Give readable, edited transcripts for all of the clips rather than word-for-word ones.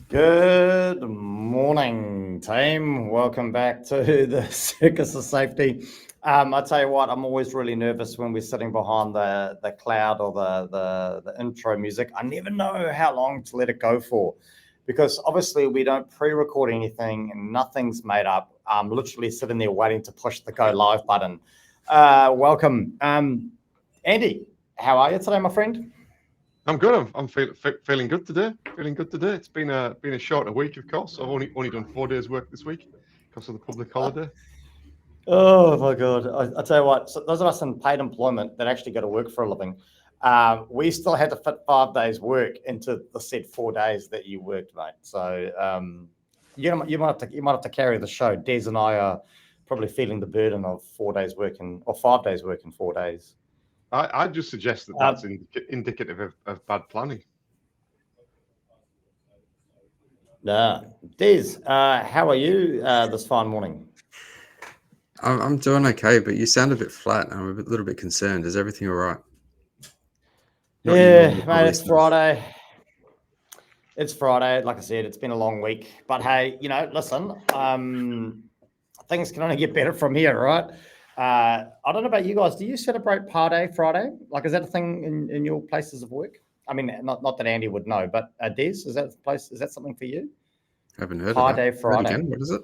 Good morning, team. Welcome back to the Circus of Safety. I tell you what, I'm always really nervous when we're sitting behind the cloud or the intro music. I never know how long to let it go for, because obviously we don't pre-record anything and nothing's made up. I'm literally sitting there waiting to push the go live button. Welcome, Andy. How are you today, my friend? I'm good. I'm feeling good today. Feeling good today. It's been a shorter week, of course. I've only done 4 days work this week because of the public holiday. Oh my God. I tell you what, so those of us in paid employment that actually go to work for a living, we still had to fit 5 days work into the said 4 days that you worked, mate. So you might have to carry the show. Des and I are probably feeling the burden of 4 days working or 5 days work in 4 days. I just suggest that that's indicative of bad planning. Des, how are you this fine morning? I'm doing okay, but you sound a bit flat. I'm a little bit concerned. Is everything all right? Yeah, mate, it's Friday. It's Friday. Like I said, it's been a long week. But hey, listen, things can only get better from here, right? I don't know about you guys. Do you celebrate Party Friday? Like, is that a thing in your places of work? I mean, not that Andy would know, but Des, is that something for you? I haven't heard Pie of that. Day Friday. Again, what is it?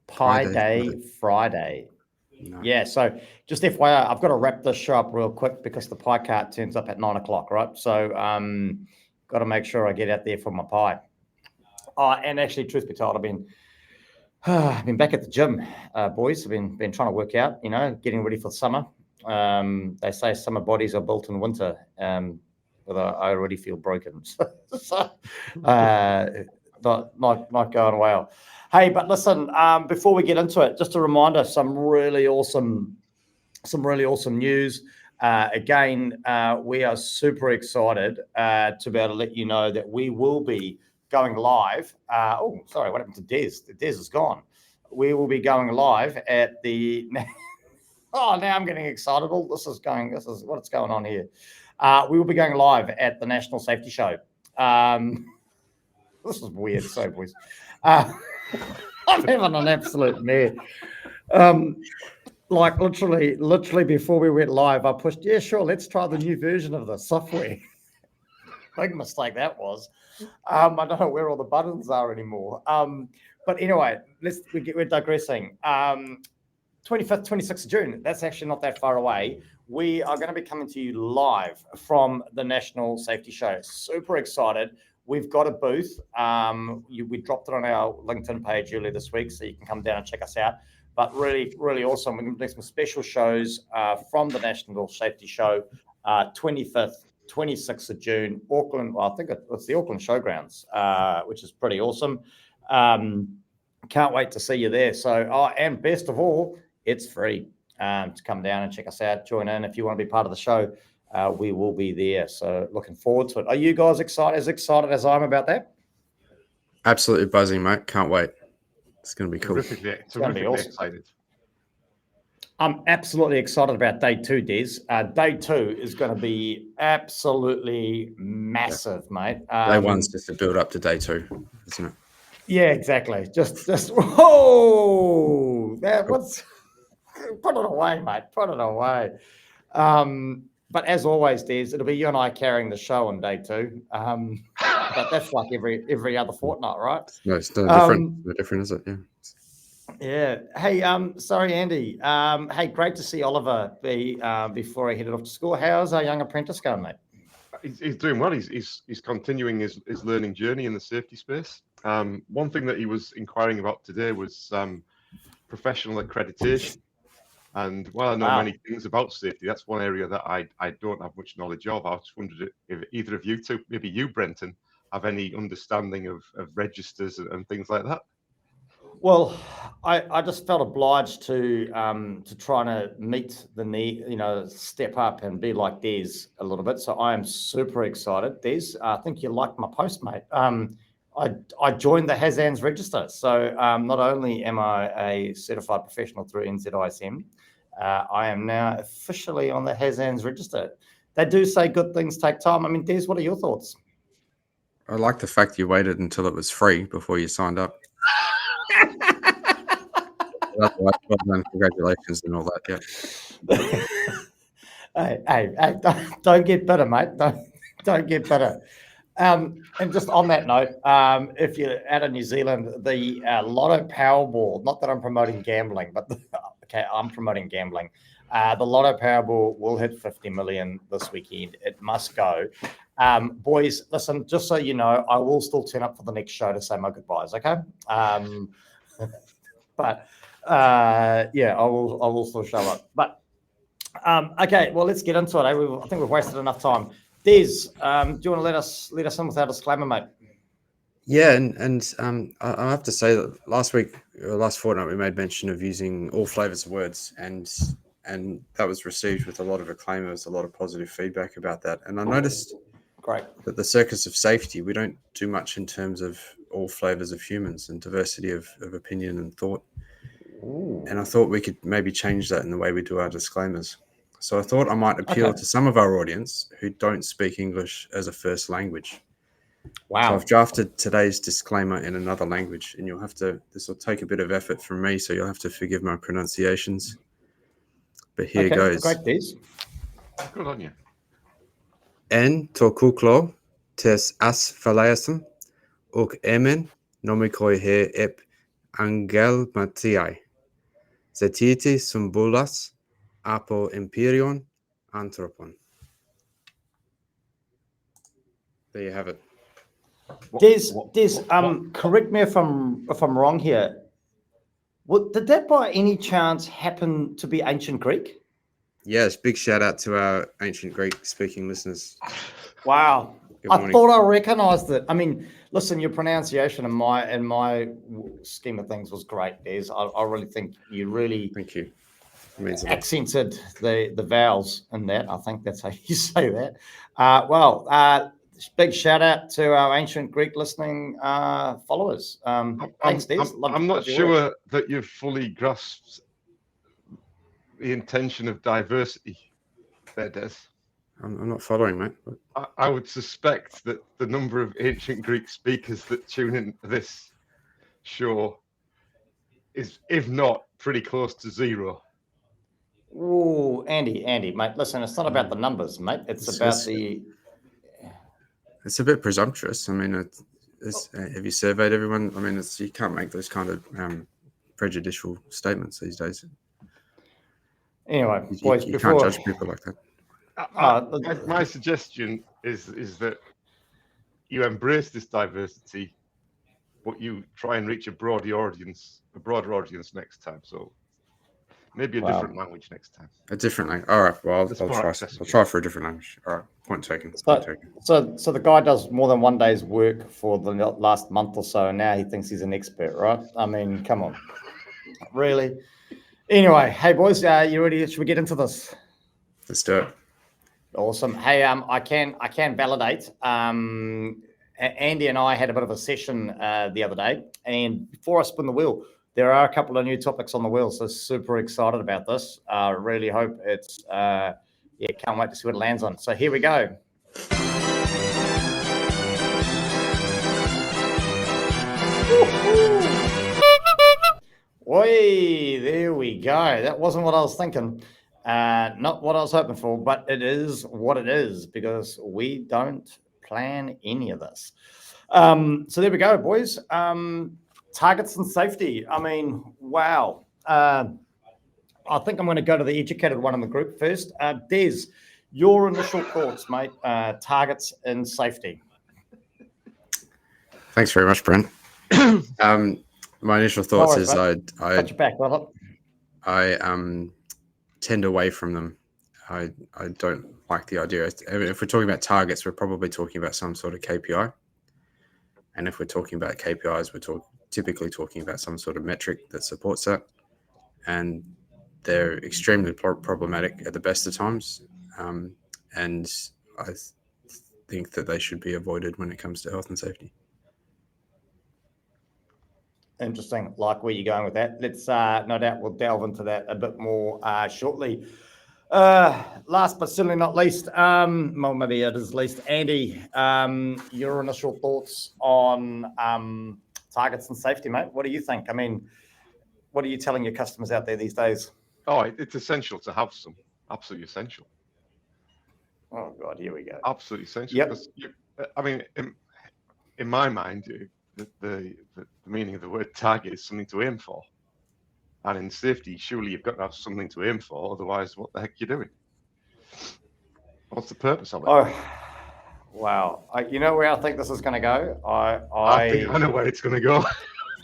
Pie Day Friday. No. Yeah, so just FYI, I've got to wrap this show up real quick because the pie cart turns up at 9:00, right? So got to make sure I get out there for my pie. And actually, truth be told, I've been back at the gym, boys. I've been trying to work out, getting ready for summer. They say summer bodies are built in winter, but I already feel broken. So not going well. Hey, but listen, before we get into it, just a reminder, some really awesome news. Again, we are super excited to be able to let you know that we will be going live. Sorry, what happened to Des? Des is gone. We will be going live at the... now I'm getting excited. This is what's going on here. We will be going live at the National Safety Show. This is weird. So, boys. I'm having an absolute mare. Like literally before we went live, I pushed, yeah, sure, let's try the new version of the software. Big mistake that was. I don't know where all the buttons are anymore. But anyway, we're digressing. 25th, 26th of June, that's actually not that far away. We are going to be coming to you live from the National Safety Show. Super excited. We've got a booth. We dropped it on our LinkedIn page earlier this week, so you can come down and check us out. But really, really awesome. We're going to do some special shows from the National Safety Show, 25th, 26th of June, Auckland. Well, I think it's the Auckland Showgrounds, which is pretty awesome. Can't wait to see you there. So, and best of all, it's free to come down and check us out, join in. If you want to be part of the show, we will be there. So looking forward to it. Are you guys as excited as I'm about that? Absolutely buzzing, mate. Can't wait. It's going to be cool. It's going to be awesome. Excited. I'm absolutely excited about day 2, Des. Day 2 is going to be absolutely massive, mate. Day 1's just a build up to day 2, isn't it? Yeah, exactly. Just whoa! Put it away, mate. Put it away. But as always, Des, it'll be you and I carrying the show on day 2. But that's like every other fortnight, right? No, it's no different. No different, is it? Yeah. Yeah. Hey, sorry, Andy. Hey, great to see Oliver before he headed off to school. How's our young apprentice going, mate? He's doing well. He's continuing his learning journey in the safety space. One thing that he was inquiring about today was professional accreditation. And while I know many things about safety, that's one area that I don't have much knowledge of. I just wondered if either of you two, maybe you, Brenton, have any understanding of registers and things like that. Well, I just felt obliged to try to meet the need, step up and be like Des a little bit. So I am super excited. Des, I think you liked my post, mate. I joined the HAZANS register. So not only am I a certified professional through NZISM, I am now officially on the HAZANS register. They do say good things take time. I mean, Des, what are your thoughts? I like the fact you waited until it was free before you signed up. Otherwise, well done, congratulations and all that. Yeah. Hey, don't get bitter, mate. Don't get bitter. And just on that note, if you're out of New Zealand, the Lotto Powerball, not that I'm promoting gambling, but okay, I'm promoting gambling. The Lotto Powerball will hit 50 million this weekend. It must go. Boys, listen, just so you know, I will still turn up for the next show to say my goodbyes, okay? But yeah, I will still show up. But okay, well, let's get into it. I think we've wasted enough time. Des, do you want to let us in with our disclaimer, mate? Yeah, and I have to say that last fortnight, we made mention of using all flavors of words, and that was received with a lot of acclaim. There was a lot of positive feedback about that, and I noticed that the Circus of Safety, we don't do much in terms of all flavors of humans and diversity of opinion and thought. Ooh. And I thought we could maybe change that in the way we do our disclaimers. So I thought I might appeal to some of our audience who don't speak English as a first language. Wow. So I've drafted today's disclaimer in another language, and this will take a bit of effort from me, so you'll have to forgive my pronunciations. But here goes. Great, Des. Good on you. En tokuklo tes as phalaeasm, uk emen nomikoi he ep angel matiai. Zetiti symbolas apo empyrion anthropon. There you have it. Des, correct me if I'm wrong here. Did that by any chance happen to be ancient Greek? Yes, big shout out to our ancient Greek speaking listeners. Wow. I thought I recognized it. I mean, listen, your pronunciation in my scheme of things was great, Des. I really think you really thank you. Accented the vowels in that. I think that's how you say that. Big shout out to our ancient Greek listening followers. Thanks, Des. I'm not sure that you've fully grasped the intention of diversity there, Des. I'm not following, mate. I would suspect that the number of ancient Greek speakers that tune in to this show is, if not, pretty close to zero. Oh, Andy, mate, listen, it's not about the numbers, mate. It's about the... It's a bit presumptuous. I mean, have you surveyed everyone? I mean, you can't make those kind of prejudicial statements these days. Anyway, boys, you can't judge people like that. My suggestion is that you embrace this diversity, but you try and reach a broader audience next time. So maybe a different language next time. A different language. All right. Well, I'll try for a different language. All right. Point taken. So the guy does more than one day's work for the last month or so, and now he thinks he's an expert, right? I mean, come on, really. Anyway, hey boys, you ready? Should we get into this? Let's do it. Awesome. Hey, I can validate. Andy and I had a bit of a session the other day, and before I spin the wheel, there are a couple of new topics on the wheel, so super excited about this. Really hope it's can't wait to see what it lands on. So here we go. Oi, there we go. That wasn't what I was thinking. Not what I was hoping for, but it is what it is because we don't plan any of this. So there we go, boys. Targets and safety. I mean, wow. I think I'm going to go to the educated one in the group first. Des, your initial thoughts, mate. Targets and safety. Thanks very much, Brent. My initial thoughts is I tend away from them. I don't like the idea. If we're talking about targets, we're probably talking about some sort of KPI. And if we're talking about KPIs, we're typically talking about some sort of metric that supports that. And they're extremely problematic at the best of times. And I think that they should be avoided when it comes to health and safety. Interesting. Like where you're going with that. Let's no doubt we'll delve into that a bit more shortly. Last but certainly not least, well, maybe it is least, Andy, your initial thoughts on targets and safety, mate. What do you think? I mean, what are you telling your customers out there these days? Oh, it's essential to have some. Absolutely essential. Oh, God, here we go. Absolutely essential. Yep. Because I mean, in my mind, the meaning of the word target is something to aim for. And in safety, surely you've got to have something to aim for. Otherwise, what the heck are you doing? What's the purpose of it? Oh, wow. You know where I think this is going to go? I think I know where it's going to go.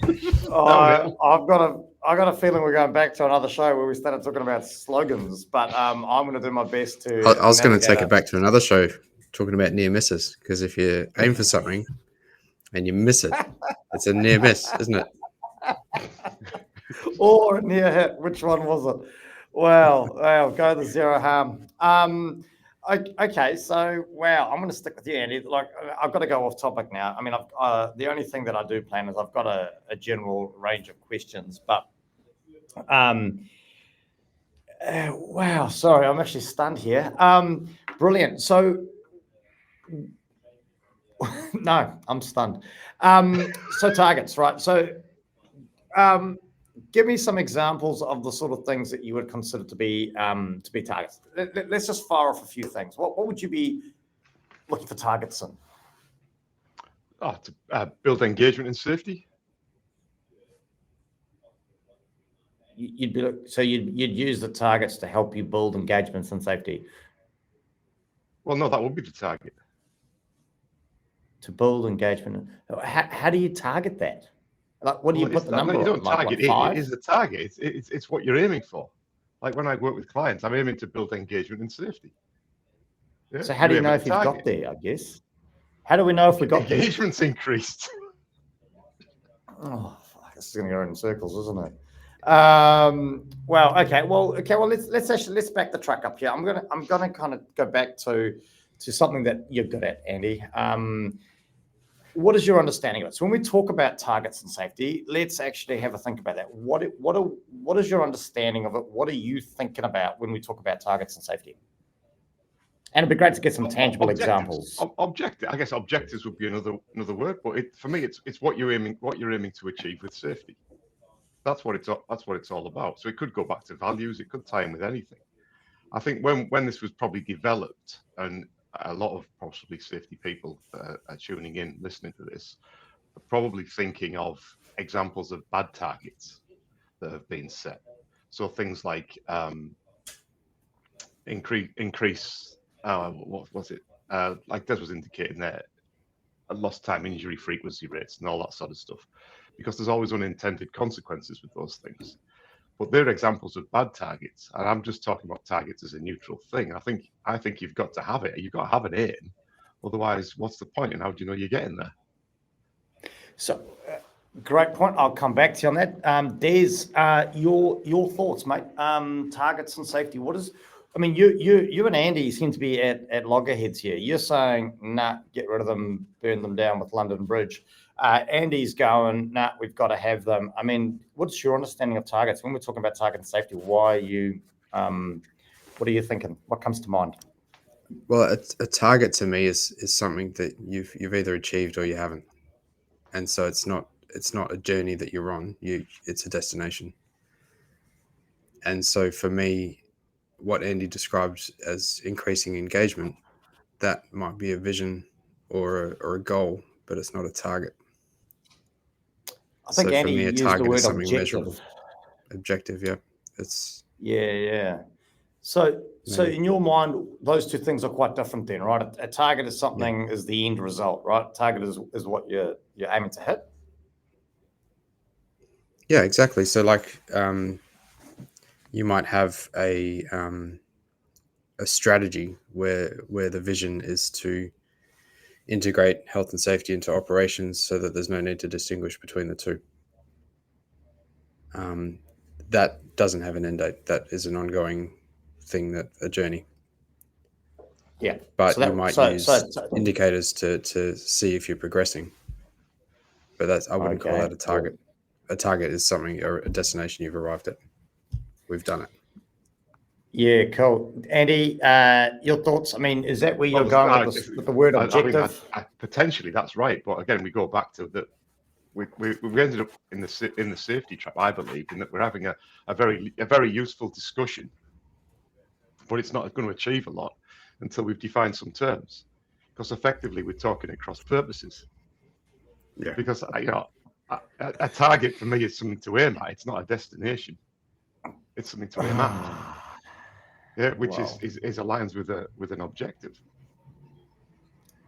I've got a feeling we're going back to another show where we started talking about slogans, but I'm going to do my best to. I was going to take it back to another show talking about near misses, because if you aim for something and you miss it, it's a near miss, isn't it? Or a near hit. Which one was it? Well, go the zero harm. Okay, so wow, I'm going to stick with you, Andy. Like, I've got to go off topic now. I mean, the only thing that I do plan is I've got a general range of questions, but wow, sorry, I'm actually stunned here. Brilliant. So, no, I'm stunned. So targets, right? So, give me some examples of the sort of things that you would consider to be targets. Let's just fire off a few things. What would you be looking for targets in? To build engagement and safety. You'd use the targets to help you build engagements and safety. Well, no, that would be the target. To build engagement. How do you target that? Like, what do you put the number on? You don't target. Like it is a target. It's what you're aiming for. Like when I work with clients, I'm aiming to build engagement and safety. Yeah? So how do you know if you've got there, I guess? How do we know if we got there? Engagement's increased. Oh, fuck, this is going to go in circles, isn't it? Okay. Well, let's back the truck up here. I'm gonna kind of go back to something that you're good at, Andy. What is your understanding of it? So when we talk about targets and safety, let's actually have a think about that. What is your understanding of it? What are you thinking about when we talk about targets and safety? And it'd be great to get some tangible examples. I guess objectives would be another word, but for me, it's what you're aiming to achieve with safety. That's what it's all about. So it could go back to values. It could tie in with anything. I think when this was probably developed, and a lot of possibly safety people are tuning in, listening to this, are probably thinking of examples of bad targets that have been set. So things like increase. What was it? Like Des was indicating there, lost time injury frequency rates and all that sort of stuff, because there's always unintended consequences with those things. But they're examples of bad targets, and I'm just talking about targets as a neutral thing. I think you've got to have it. You've got to have an aim. Otherwise, what's the point? And how do you know you're getting there? So, great point. I'll come back to you on that. Des, your thoughts, mate. Targets and safety. You and Andy seem to be at loggerheads here. You're saying, nah, get rid of them, burn them down with London Bridge. Andy's going, nah, we've got to have them. I mean, what's your understanding of targets? When we're talking about target and safety, what are you thinking? What comes to mind? Well, a target to me is something that you've either achieved or you haven't. And so it's not a journey that you're on. It's a destination. And so for me, what Andy described as increasing engagement, that might be a vision or a goal, but it's not a target. I think Andy used the word objective. Objective, yeah. Yeah. So in your mind, those two things are quite different then, right? A target is something is the end result, right? Target is what you're aiming to hit. Yeah, exactly. So like you might have a strategy where the vision is to integrate health and safety into operations so that there's no need to distinguish between the two. That doesn't have an end date. That is an ongoing thing, a journey. Yeah. But you might use indicators to see if you're progressing. But I wouldn't call that a target. A target is something or a destination you've arrived at. We've done it. Yeah, cool. Andy, your thoughts? I mean, is that where you're Well, going with the word I think objective? potentially that's right, but again, we go back to that. We ended up in the safety trap, I believe, in that we're having a very useful discussion, but it's not going to achieve a lot until we've defined some terms, because effectively we're talking across purposes. Yeah. Because a target for me is something to aim at. It's not a destination. It's something to aim at. Yeah, which Wow. is aligns with an objective.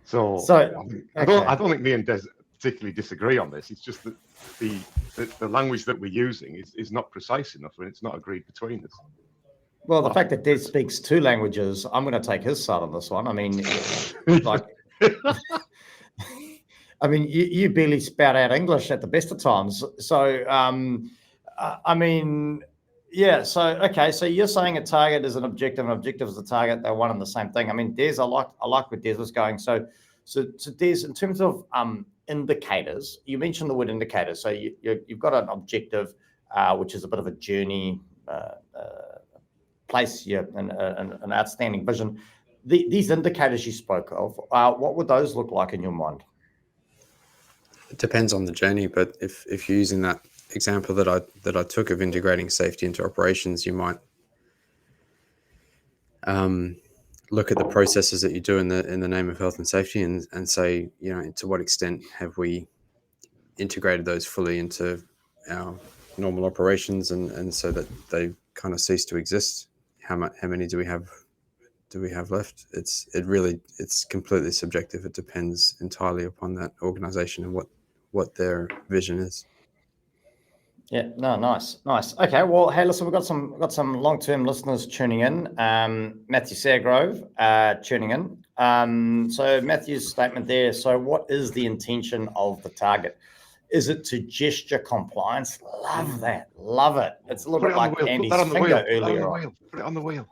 So I don't think me and Des particularly disagree on this. It's just that the language that we're using is not precise enough, and it's not agreed between us. Well, the fact that Des speaks 2 languages, I'm going to take his side on this one. I mean, like, I mean, you barely spout out English at the best of times. So, I mean, yeah. So, okay. So you're saying a target is an objective, and objective is a target. They're one and the same thing. I mean, Des, I like where Des was going. So Des, in terms of indicators, you mentioned the word indicator. So you've got an objective, which is a bit of a journey, place, an outstanding vision. These indicators you spoke of, what would those look like in your mind? It depends on the journey, but if you're using that example that I took of integrating safety into operations, you might look at the processes that you do in the name of health and safety and say, to what extent have we integrated those fully into our normal operations, and so that they kind of cease to exist. How many do we have left? It's completely subjective. It depends entirely upon that organization and what their vision is. Yeah, no, nice. Okay, well, hey, listen, we've got some long-term listeners tuning in. Matthew Sagrove tuning in. So Matthew's statement there. So, what is the intention of the target? Is it to gesture compliance? Love that. Love it. It's a little bit like Andy's finger earlier on. Put it on the wheel.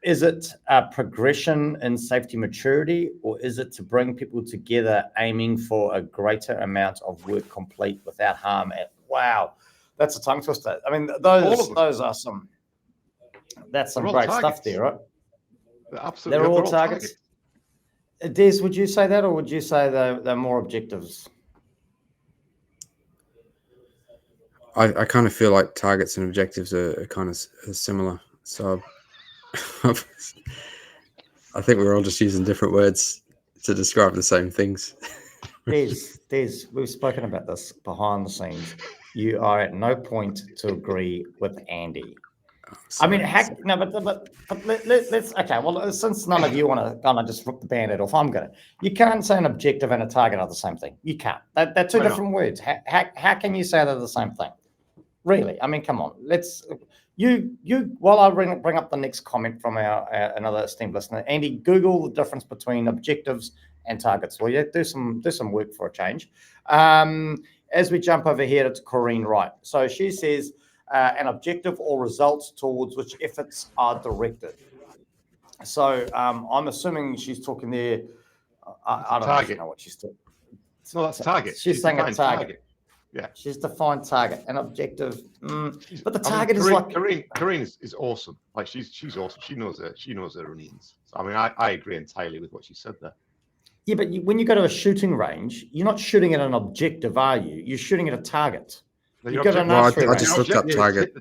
Is it a progression in safety maturity, or is it to bring people together aiming for a greater amount of work complete without harm? Wow, that's a tongue twister. I mean, those are some great stuff there, right? Absolutely. They're all targets. Des, would you say that, or would you say they're more objectives? I kind of feel like targets and objectives are kind of similar. So I think we're all just using different words to describe the same things. Des, we've spoken about this behind the scenes. You are at no point to agree with Andy. I mean, but let's okay. Well, since none of you want to kind of just rip the band-aid off, I'm gonna. You can't say an objective and a target are the same thing. You can't. They're two different words. How can you say they're the same thing? Really? I mean, come on. While I bring up the next comment from our another esteemed listener, Andy, Google the difference between objectives and targets. Well, yeah, do some work for a change. As we jump over here to Corinne Wright. So she says an objective or results towards which efforts are directed. So I'm assuming she's talking there. I don't know what she's talking. No, that's target. She's saying a target. Yeah, she's defined target and objective, but the target is like Corinne is awesome. Like she's awesome. She knows her onions. So, I mean, I agree entirely with what she said there. Yeah, but when you go to a shooting range, you're not shooting at an objective, are you? You're shooting at a target. I just looked up target.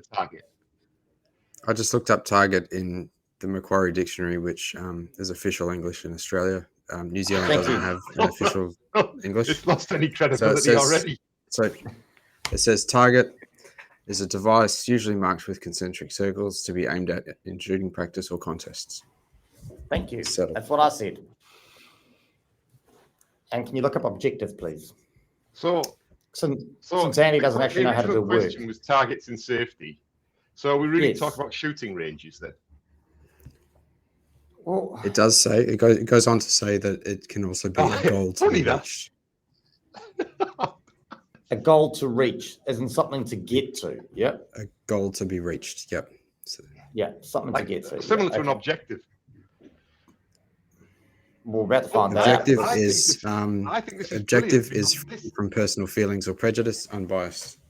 I just looked up target in the Macquarie Dictionary, which is official English in Australia. New Zealand doesn't have an official English. It's lost any credibility already. So it says target is a device usually marked with concentric circles to be aimed at in shooting practice or contests. Thank you. So, that's what I said. And can you look up objective, please? Since Andy doesn't actually know how to do work. The question was targets in safety. So we really talk about shooting ranges then? Well, it does say, it goes on to say that it can also be a goal to be reached. A goal to reach isn't something to get to, yeah? A goal to be reached, yep. So, yeah, something to get to. Similar to an objective. We're about to find that out. Objective is from personal feelings or prejudice, unbiased.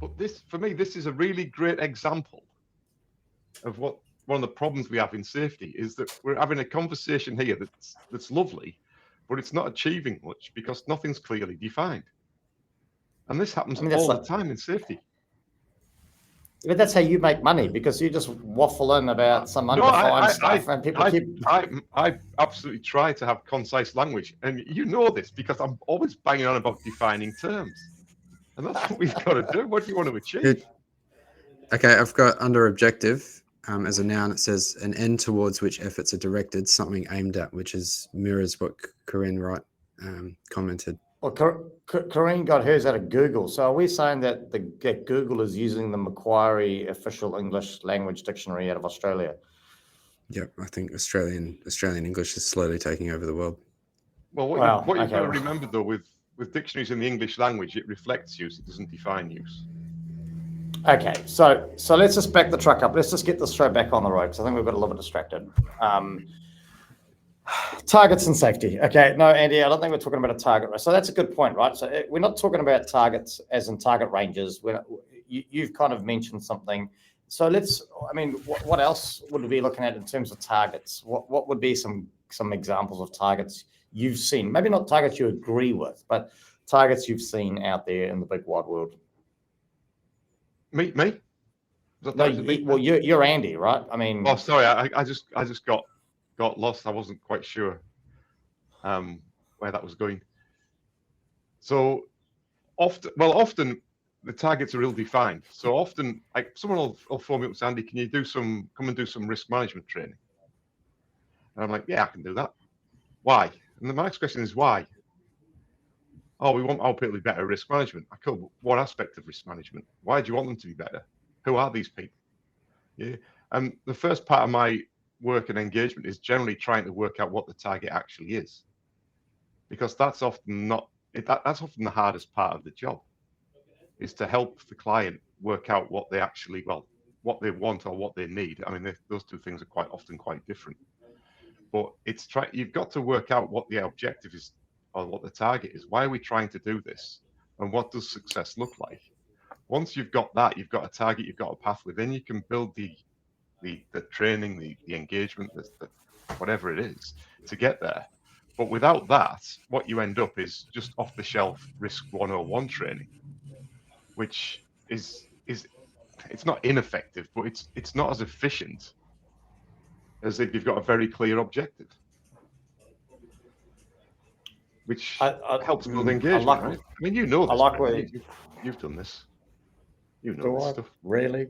But for me, this is a really great example of what one of the problems we have in safety is that we're having a conversation here that's lovely, but it's not achieving much because nothing's clearly defined. And this happens all the time in safety. But that's how you make money, because you just waffle in about some undefined stuff, and people I absolutely try to have concise language, and you know this because I'm always banging on about defining terms, and that's what we've got to do. What do you want to achieve? Okay, I've got under objective as a noun. It says an end towards which efforts are directed, something aimed at, which mirrors what Corinne Wright commented. Well, Corinne got hers out of Google. So are we saying that that Google is using the Macquarie official English language dictionary out of Australia? Yep, I think Australian English is slowly taking over the world. Well, what you've got to remember though, with dictionaries in the English language, it reflects use, it doesn't define use. Okay, so let's just back the truck up. Let's just get this show back on the road, because I think we've got a little bit distracted. Targets and safety. Okay, no, Andy, I don't think we're talking about a target. So that's a good point, right? So we're not talking about targets as in target ranges. You've kind of mentioned something. So what else would we be looking at in terms of targets? What would be some examples of targets you've seen? Maybe not targets you agree with, but targets you've seen out there in the big wide world. Me? No, you're Andy, right? I mean. Oh, sorry, I just got lost. I wasn't quite sure where that was going. So often the targets are ill-defined. So often, like someone will phone me up and say, Andy, can you come and do some risk management training? And I'm like, yeah, I can do that. Why? And then my next question is why? Oh, we want our people to be better at risk management. Cool. What aspect of risk management? Why do you want them to be better? Who are these people? Yeah. And the first part of my work and engagement is generally trying to work out what the target actually is, because that's often that's often the hardest part of the job, is to help the client work out what they what they want or what they need. I mean, those two things are quite often quite different, but you've got to work out what the objective is or what the target is. Why are we trying to do this, and what does success look like? Once you've got that, you've got a target, you've got a pathway, then you can build the training, the engagement, the whatever it is to get there. But without that, what you end up is just off the shelf risk 101 training, which is it's not ineffective, but it's not as efficient as if you've got a very clear objective, which helps build engagement, right? I mean, you know this. You've done this. You know this stuff. Really?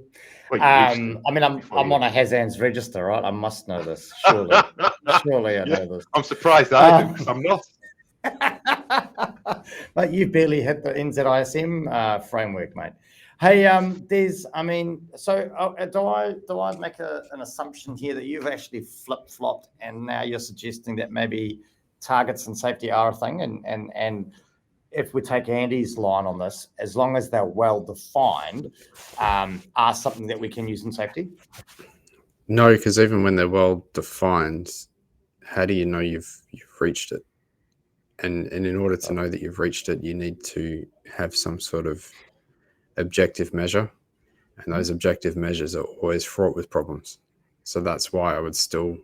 Well, I'm on a Hazan's register, right? I must know this. Surely. Surely I know this. I'm surprised I do, because I'm not. But you barely hit the NZISM framework, mate. Hey, do I make an assumption here that you've actually flip-flopped and now you're suggesting that maybe targets and safety are a thing, and if we take Andy's line on this, as long as they're well defined, are something that we can use in safety? No, because even when they're well defined, how do you know you've reached it? And in order to know that you've reached it, you need to have some sort of objective measure, and those objective measures are always fraught with problems. So that's why I would still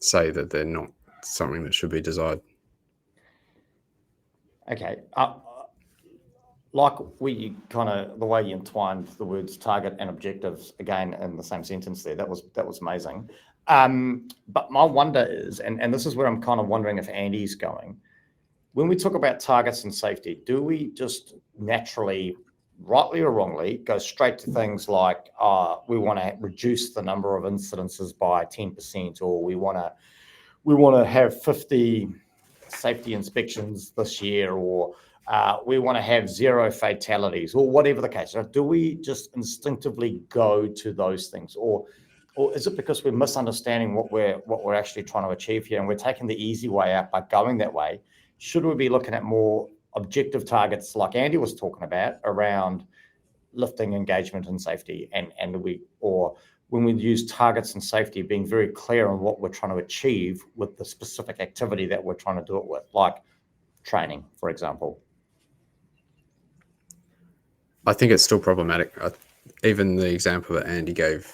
say that they're not something that should be desired. Okay. Like the way you entwined the words target and objectives again in the same sentence there, that was amazing. But my wonder is, and this is where I'm kind of wondering if Andy's going, when we talk about targets and safety, do we just naturally, rightly or wrongly, go straight to things like we want to reduce the number of incidences by 10%, or we want to have 50 safety inspections this year, or we want to have 0 fatalities, or whatever the case? So do we just instinctively go to those things, or is it because we're misunderstanding what we're actually trying to achieve here, and we're taking the easy way out by going that way? Should we be looking at more objective targets like Andy was talking about around lifting engagement and safety, or when we use targets and safety, being very clear on what we're trying to achieve with the specific activity that we're trying to do it with, like training, for example? I think it's still problematic. Even the example that Andy gave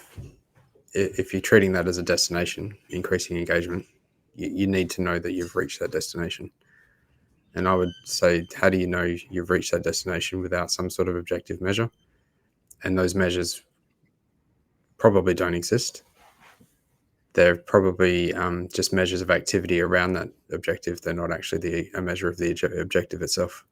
if you're treating that as a destination, increasing engagement, you need to know that you've reached that destination. And I would say, how do you know you've reached that destination without some sort of objective measure? And those measures probably don't exist. They're probably just measures of activity around that objective. They're not actually a measure of the objective itself.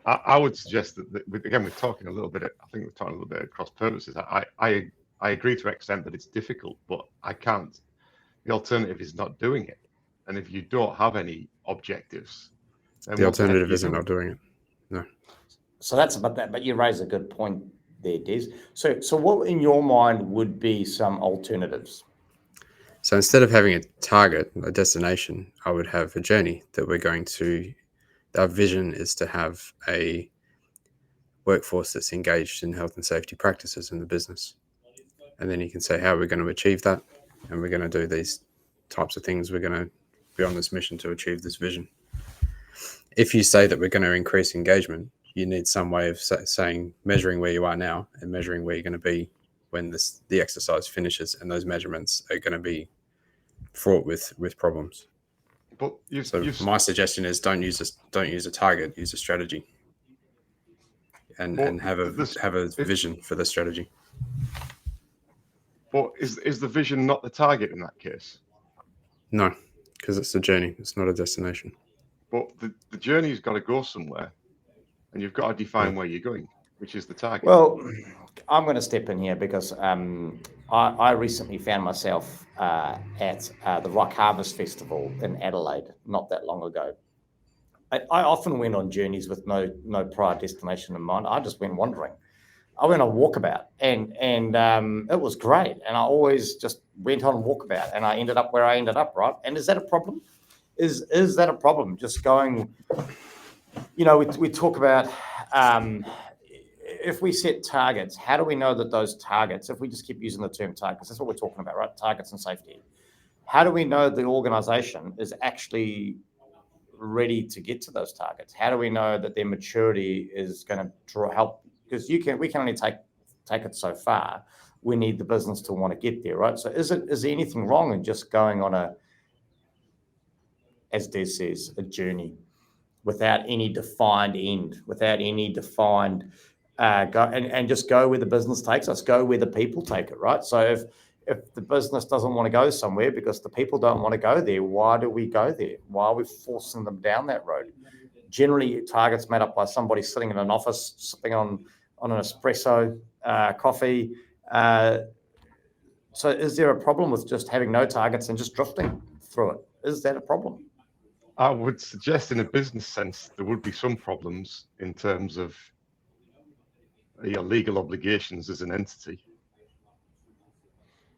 I would suggest that again, we're talking a little bit. I think we're talking a little bit at cross purposes. I agree to an extent that it's difficult, but I can't. The alternative is not doing it. And if you don't have any objectives, then the alternative isn't not doing it. No. So that's about that. But you raise a good point there, Des. So what in your mind would be some alternatives? So instead of having a target, a destination, I would have a journey that we're going to. Our vision is to have a workforce that's engaged in health and safety practices in the business. And then you can say how we're going to achieve that. And we're going to do these types of things. We're going to be on this mission to achieve this vision. If you say that we're going to increase engagement, you need some way of saying, measuring where you are now and measuring where you're going to be when the exercise finishes. And those measurements are going to be fraught with problems. But my suggestion is don't use a target, use a strategy, and have a vision for the strategy. But is the vision not the target in that case? No, because it's a journey. It's not a destination. But the journey's got to go somewhere, and you've got to define where you're going, which is the target. Well, I'm going to step in here because I recently found myself at the Rock Harvest Festival in Adelaide not that long ago. I often went on journeys with no prior destination in mind. I just went wandering. I went on walkabout, and it was great. And I always just went on walkabout, and I ended up where I ended up, right? And is that a problem? Is that a problem? Just going, we talk about if we set targets, how do we know that those targets, if we just keep using the term targets, that's what we're talking about, right? Targets and safety. How do we know the organization is actually ready to get to those targets? How do we know that their maturity is going to help? Because we can only take it so far. We need the business to want to get there, right? So is there anything wrong in just going on as Des says, a journey without any defined end, without any defined and just go where the business takes us, go where the people take it, right? So if the business doesn't want to go somewhere because the people don't want to go there, why do we go there? Why are we forcing them down that road? Generally, targets made up by somebody sitting in an office, sipping on an espresso coffee. So is there a problem with just having no targets and just drifting through it? Is that a problem? I would suggest in a business sense, there would be some problems in terms of your legal obligations as an entity.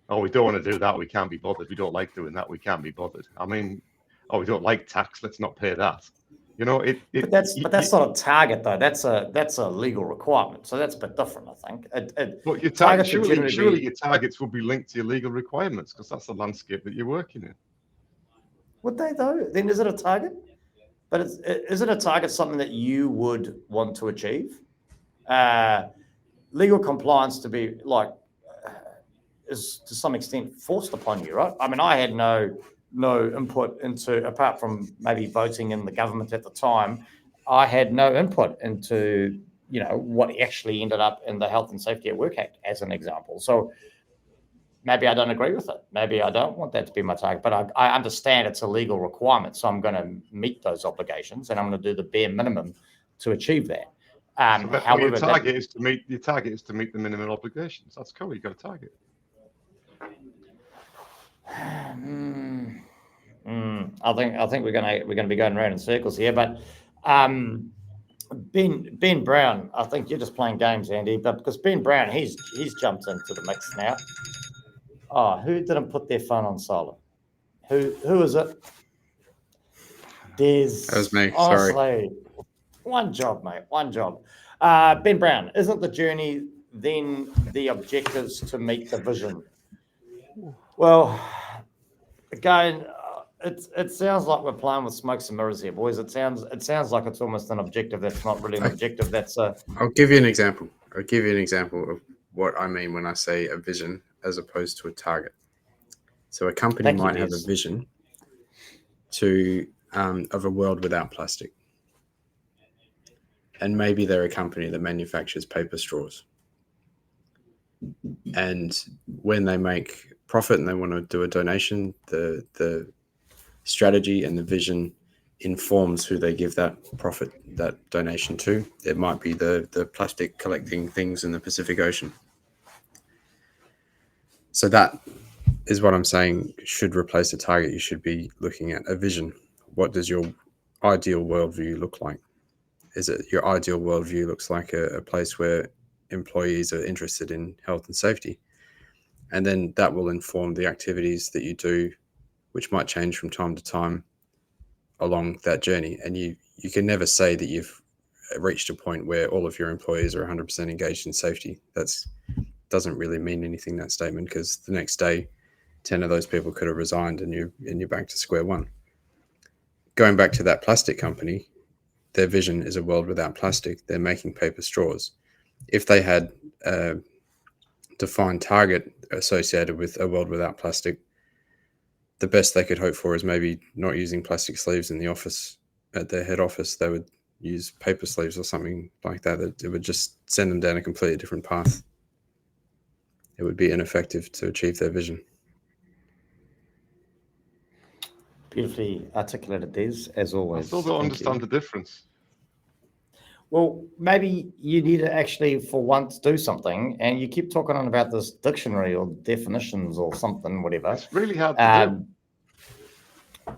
Oh, we don't want to do that. We can't be bothered. We don't like doing that. We can't be bothered. I mean, we don't like tax. Let's not pay that. But that's not a target though. That's a legal requirement. So that's a bit different, I think. But your target, surely your targets will be linked to your legal requirements because that's the landscape that you're working in. Would they though? Then is it a target? But is it a target something that you would want to achieve? Legal compliance to be is to some extent forced upon you, right? I mean, I had no input into, apart from maybe voting in the government at the time, I had no input into, what actually ended up in the Health and Safety at Work Act, as an example. So maybe I don't agree with it. Maybe I don't want that to be my target, but I understand it's a legal requirement. So I'm going to meet those obligations and I'm going to do the bare minimum to achieve that. However, your target is to meet the minimum obligations. That's cool. You've got a target. I think we're going to be going around in circles here, but Ben Brown, I think you're just playing games, Andy, but because Ben Brown, he's jumped into the mix now. Oh, who didn't put their phone on silent? Who is it? Des. That was me. Honestly, sorry. One job, mate. One job. Ben Brown, isn't the journey then the objectives to meet the vision? Well, again, it sounds like we're playing with smokes and mirrors here, boys. It sounds like it's almost an objective that's not really an objective. That's a. I'll give you an example. Of what I mean when I say a vision as opposed to a target. So a company Thank you, might have a Des. vision of a world without plastic. And maybe they're a company that manufactures paper straws. And when they make profit and they want to do a donation, the strategy and the vision informs who they give that profit, that donation to. It might be the plastic collecting things in the Pacific Ocean. So that is what I'm saying should replace a target. You should be looking at a vision. What does your ideal worldview look like? Is it your ideal worldview looks like a place where employees are interested in health and safety? And then that will inform the activities that you do, which might change from time to time along that journey. And you can never say that you've reached a point where all of your employees are 100% engaged in safety. That's doesn't really mean anything, that statement, because the next day 10 of those people could have resigned and you're back to square one. Going back to that plastic company, their vision is a world without plastic. They're making paper straws. If they had a defined target associated with a world without plastic, the best they could hope for is maybe not using plastic sleeves in the office at their head office. They would use paper sleeves or something like that. It would just send them down a completely different path. It would be ineffective to achieve their vision. Beautifully articulated, Des, as always. I still don't understand the difference. Well, maybe you need to actually, for once, do something, and you keep talking on about this dictionary or definitions or something, whatever. It's really hard to do.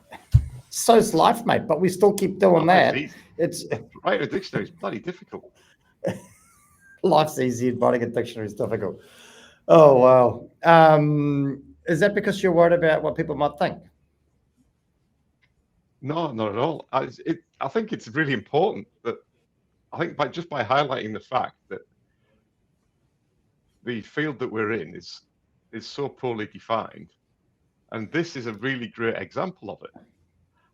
So's life, mate, but we still keep doing that. It's writing a dictionary is bloody difficult. Life's easy, and writing a dictionary is difficult. Oh, wow. Is that because you're worried about what people might think? No, not at all. I think it's really important that I think by highlighting the fact that the field that we're in is so poorly defined, and this is a really great example of it.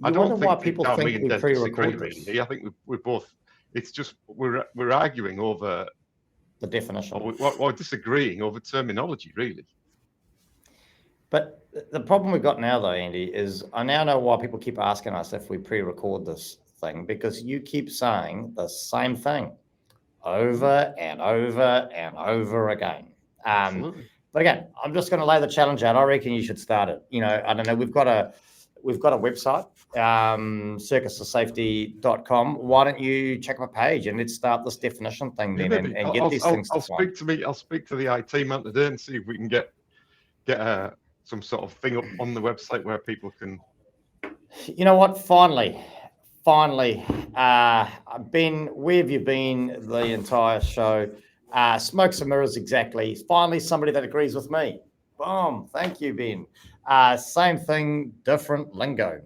I don't think why people think me and we Des disagree pre-record really. this. I think we're both. It's just we're arguing over The definition. or disagreeing over terminology, really. But the problem we've got now, though, Andy, is I now know why people keep asking us if we pre-record this thing, because you keep saying the same thing over and over and over again. Absolutely. But again, I'm just going to lay the challenge out. I reckon you should start it. I don't know. We've got a website, circusofsafety.com. Why don't you check my page and let's start this definition thing then and get these things defined. I'll speak to the IT man today and see if we can get some sort of thing up on the website where people can. You know what? Finally, Ben, where have you been the entire show? Smokes and mirrors, exactly. Finally, somebody that agrees with me. Boom. Thank you, Ben. Same thing, different lingo.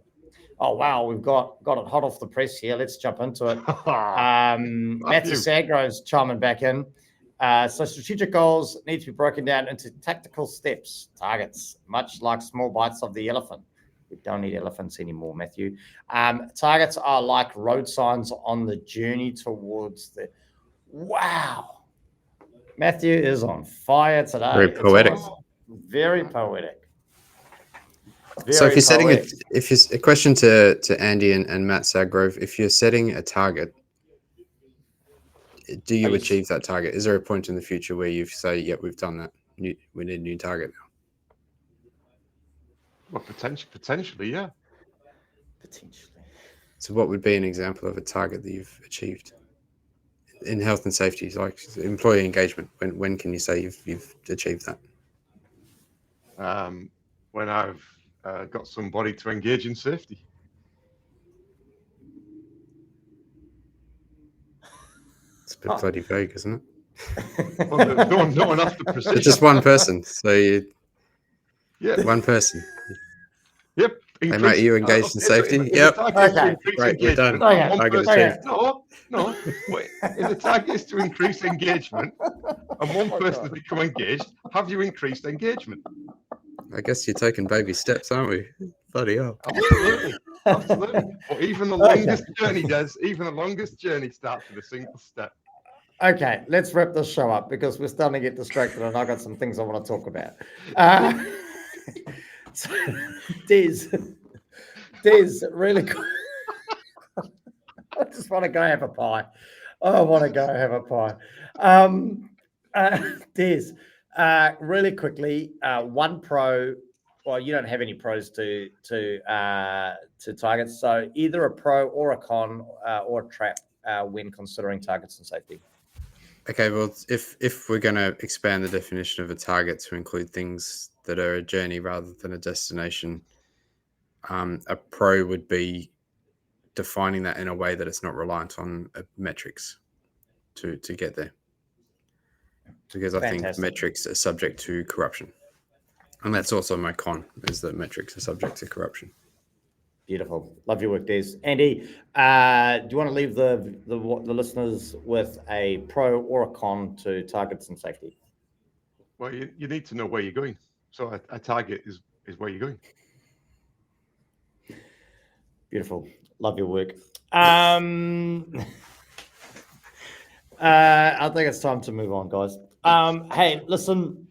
Oh, wow. We've got it hot off the press here. Let's jump into it. Matthew Sagrove's chiming back in. So strategic goals need to be broken down into tactical steps, targets, much like small bites of the elephant. We don't need elephants anymore, Matthew. Targets are like road signs on the journey towards the... Wow. Matthew is on fire today. Very poetic. Very poetic. So if you're setting a question to Andy and Matt Sagrove, if you're setting a target, do you achieve that target? Is there a point in the future where you say, "Yep, we've done that. We need a new target now"? Well, potentially, yeah. Potentially. So what would be an example of a target that you've achieved in health and safety, like employee engagement? When can you say you've achieved that? When I've got somebody to engage in safety. It's a bit bloody vague, isn't it? Well, no one has to precision. It's just one person. So one person. Yep. Hey, mate, are you engaged in safety? Yep. Okay. Right, we're done. No. Wait. If the target is to increase engagement and one person has become engaged, have you increased engagement? I guess you're taking baby steps, aren't we? Bloody hell. Absolutely. But even the longest journey starts with a single step. Okay, let's wrap this show up because we're starting to get distracted and I've got some things I want to talk about. So, Des, really quick. I just want to go have a pie. I want to go have a pie. Des, really quickly, one pro. Well, you don't have any pros to targets, so either a pro or a con or a trap when considering targets and safety. Okay, well, if we're going to expand the definition of a target to include things that are a journey rather than a destination, a pro would be defining that in a way that it's not reliant on metrics to get there. Because I think metrics are subject to corruption. And that's also my con, is that metrics are subject to corruption. Beautiful. Love your work, Des. Andy, do you want to leave the listeners with a pro or a con to targets and safety? Well, you need to know where you're going. So a target is where you're going. Beautiful. Love your work. I think it's time to move on, guys. Hey, listen,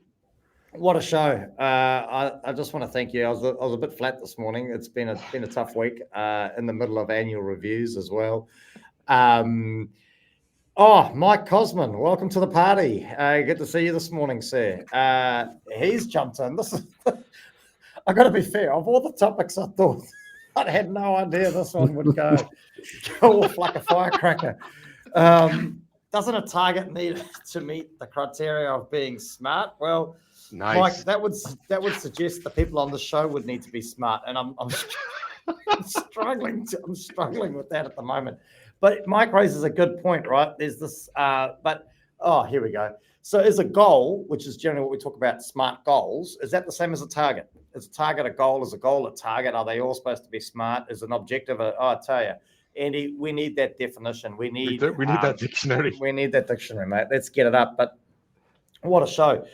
what a show. I just want to thank you. I was a bit flat this morning. It's been a tough week in the middle of annual reviews as well. Mike Cosman, welcome to the party. Good to see you this morning, sir. He's jumped in. I got to be fair. Of all the topics I thought, I had no idea this one would go off like a firecracker. Doesn't a target need to meet the criteria of being smart? Well, nice. Mike, that would suggest the people on the show would need to be smart, and I'm struggling with that at the moment. But Mike raises a good point, right? There's this, here we go. So is a goal, which is generally what we talk about, smart goals, is that the same as a target? Is a target a goal? Is a goal a target? Are they all supposed to be smart? Is an objective I tell you, Andy, we need that definition. We need that dictionary. We need that dictionary, mate. Let's get it up. But what a show.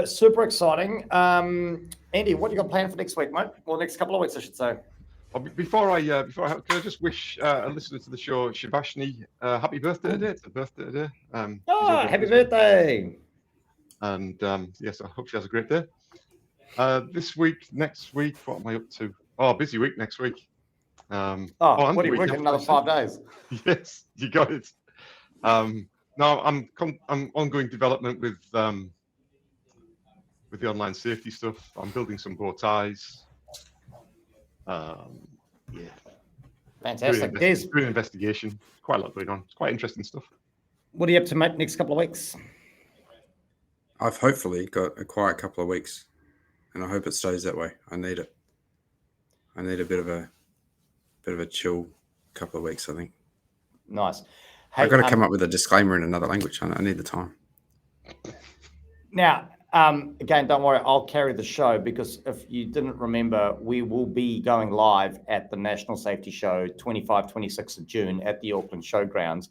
Super exciting. Andy, what you got planned for next week, mate? Well, next couple of weeks, I should say. Before I can I just wish a listener to the show, Shivashni, happy birthday today. It's a birthday today. Happy birthday! And yes, I hope she has a great day. Next week, what am I up to? Busy week next week. What are you working another 5 days? Yes, you got it. No, I'm ongoing development with the online safety stuff. I'm building some bow ties. Fantastic. Doing investigation. Quite a lot going on. It's quite interesting stuff. What are you up to, mate, next couple of weeks? I've hopefully got a quiet couple of weeks, and I hope it stays that way. I need it. I need a bit of a chill couple of weeks, I think. Nice. Hey, I've got to come up with a disclaimer in another language. I need the time. Now, again, don't worry, I'll carry the show, because if you didn't remember, we will be going live at the National Safety Show 25-26 of June at the Auckland Showgrounds.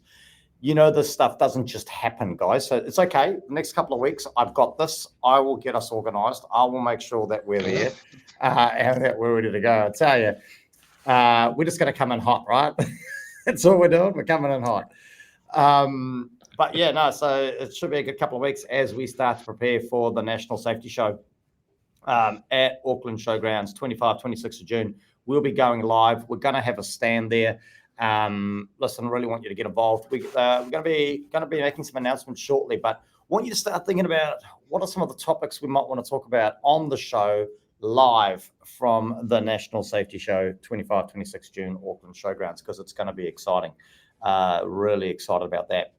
You know, this stuff doesn't just happen, guys. So it's okay. The next couple of weeks, I've got this. I will get us organized. I will make sure that we're there and that we're ready to go. I tell you, we're just going to come in hot, right? That's all we're doing. We're coming in hot. But yeah, no, so it should be a good couple of weeks as we start to prepare for the National Safety Show at Auckland Showgrounds, 25-26 of June. We'll be going live. We're going to have a stand there. Listen, I really want you to get involved. We're going to be making some announcements shortly, but I want you to start thinking about what are some of the topics we might want to talk about on the show live from the National Safety Show, 25-26 June, Auckland Showgrounds, because it's going to be exciting. Really excited about that.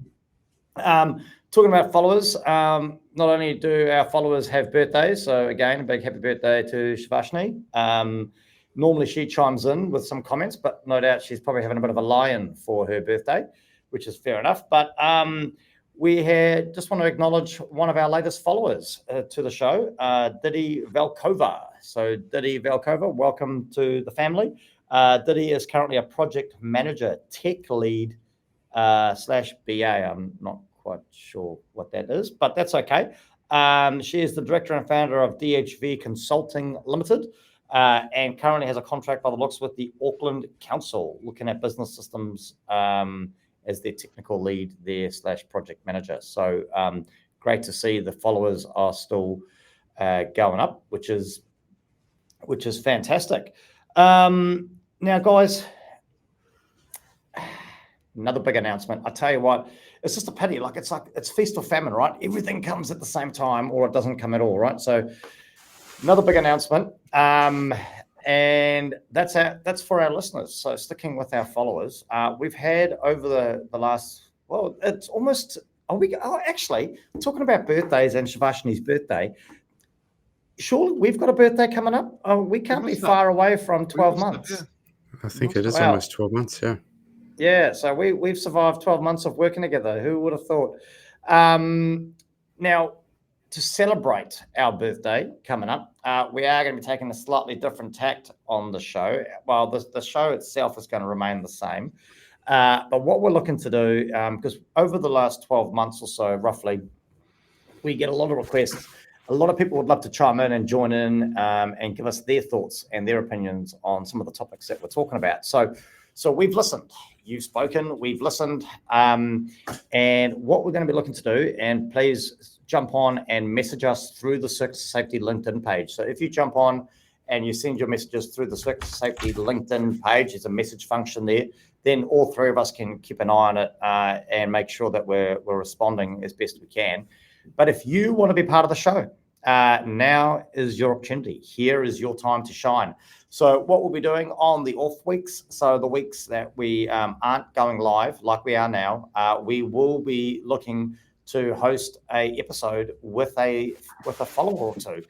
Talking about followers, not only do our followers have birthdays, so again, a big happy birthday to Shivashni. Normally she chimes in with some comments, but no doubt she's probably having a bit of a lie-in for her birthday, which is fair enough. But we just want to acknowledge one of our latest followers to the show, Didi Velkova. So Didi Velkova, welcome to the family. Didi is currently a project manager, tech lead / BA. I'm not quite sure what that is, but that's okay. She is the director and founder of DHV Consulting Limited. and currently has a contract by the looks with the Auckland Council, looking at business systems as their technical lead there / project manager. So great to see the followers are still going up, which is fantastic. Now, guys, another big announcement. I tell you what, it's just a pity. Like it's feast or famine, right? Everything comes at the same time, or it doesn't come at all, right? So another big announcement, and that's for our listeners. So sticking with our followers, we've had over the last, well, it's almost. Actually, talking about birthdays and Shavashini's birthday. Surely we've got a birthday coming up. Oh, we can't be far away from 12 months. I think it is almost 12 months, yeah. Yeah, so we've survived 12 months of working together. Who would have thought? Now, to celebrate our birthday coming up, we are going to be taking a slightly different tact on the show. Well, the show itself is going to remain the same. But what we're looking to do, because over the last 12 months or so, roughly, we get a lot of requests. A lot of people would love to chime in and join in and give us their thoughts and their opinions on some of the topics that we're talking about. So we've listened. You've spoken. We've listened. And what we're going to be looking to do, and please jump on and message us through the Circus of Safety LinkedIn page. So if you jump on and you send your messages through the Circus of Safety LinkedIn page, there's a message function there. Then all three of us can keep an eye on it and make sure that we're responding as best we can. But if you want to be part of the show, now is your opportunity. Here is your time to shine. So what we'll be doing on the off weeks, so the weeks that we aren't going live like we are now, we will be looking to host a episode with a follower or two.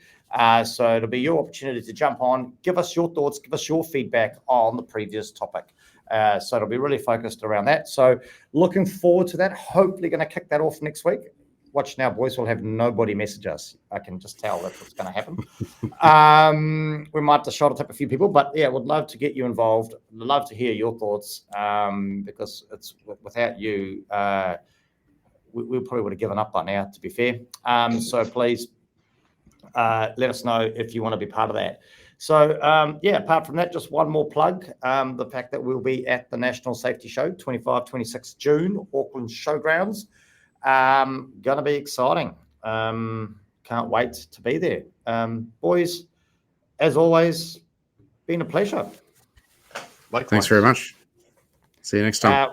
So it'll be your opportunity to jump on, give us your thoughts, give us your feedback on the previous topic. So it'll be really focused around that. So looking forward to that. Hopefully going to kick that off next week. Watch now, boys. We'll have nobody message us. I can just tell that's what's going to happen. We might have to shoulder tap a few people, but yeah, would love to get you involved. Love to hear your thoughts because it's without you, we probably would have given up by now, to be fair. So please let us know if you want to be part of that. So yeah, apart from that, just one more plug. The fact that we'll be at the National Safety Show, 25-26 June, Auckland Showgrounds. Gonna be exciting. Can't wait to be there. Boys, as always, been a pleasure. Likewise. Thanks very much. See you next time.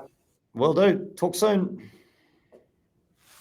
Will do. Talk soon.